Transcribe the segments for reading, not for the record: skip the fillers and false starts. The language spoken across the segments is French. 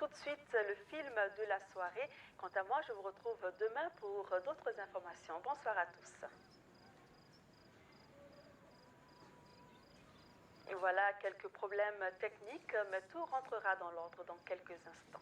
tout de suite le film de la soirée. Quant à moi, je vous retrouve demain pour d'autres informations. Bonsoir à tous. Et voilà, quelques problèmes techniques, mais tout rentrera dans l'ordre dans quelques instants.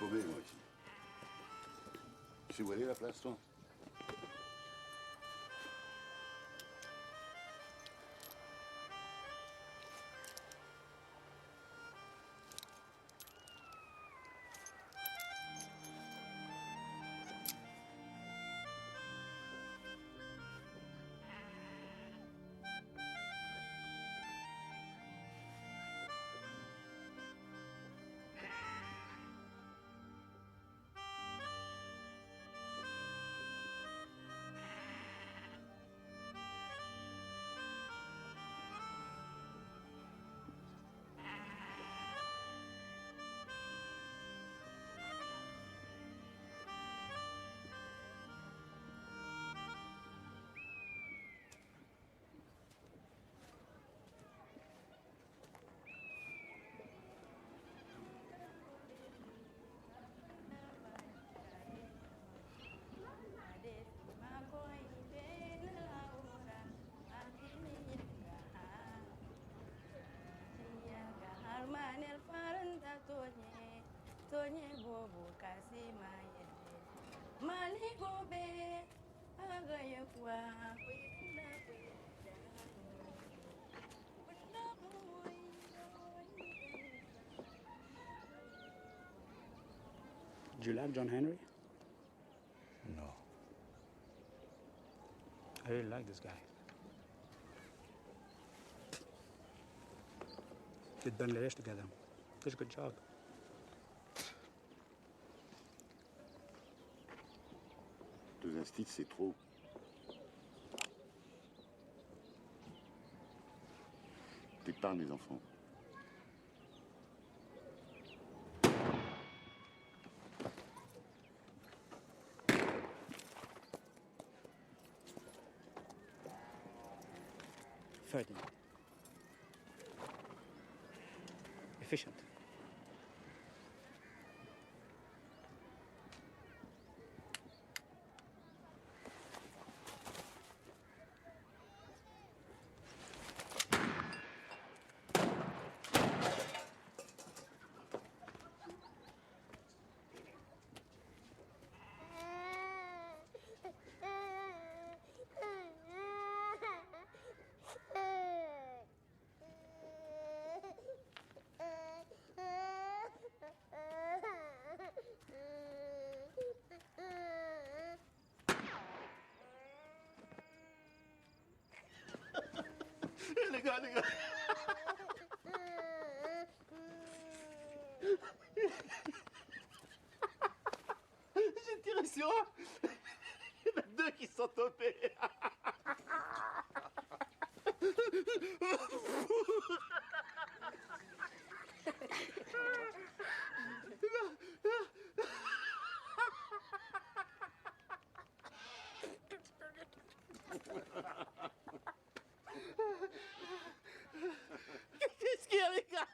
Paumé, moi, ici. Tu sais où elle est, la place, toi? Do you like John Henry? No. I really like this guy. Did Bangladesh together. Did a good job. Deux instits, c'est trop. T'épargnes les enfants. Ferdinand. Efficient. Les gars, les gars. J'ai tiré sur un. Il y en a deux qui sont topés. Qu'est-ce qu'il y a, les gars?